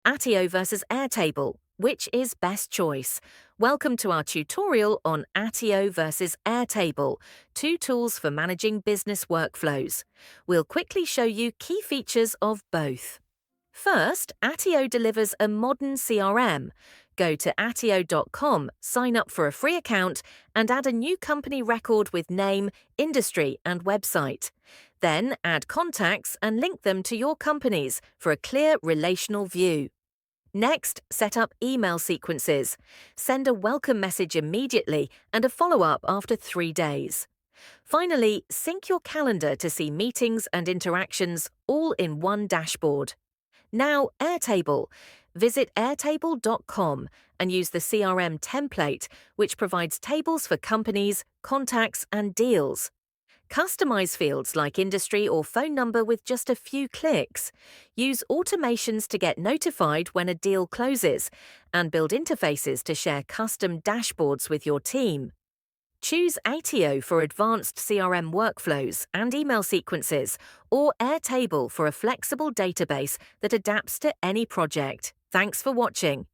ATTIO versus Airtable. Which is best choice? Welcome to our tutorial on ATTIO versus Airtable, two tools for managing business workflows. We'll quickly show you key features of both. First, ATTIO delivers a modern CRM. Go to attio.com, sign up for a free account, and add a new company record with name, industry, and website. Then add contacts and link them to your companies for a clear relational view. Next, set up email sequences. Send a welcome message immediately and a follow-up after 3 days. Finally, sync your calendar to see meetings and interactions all in one dashboard. Now, Airtable. Visit airtable.com and use the CRM template, which provides tables for companies, contacts, and deals. Customize fields like industry or phone number with just a few clicks. Use automations to get notified when a deal closes, and build interfaces to share custom dashboards with your team. Choose ATTIO for advanced CRM workflows and email sequences, or Airtable for a flexible database that adapts to any project. Thanks for watching.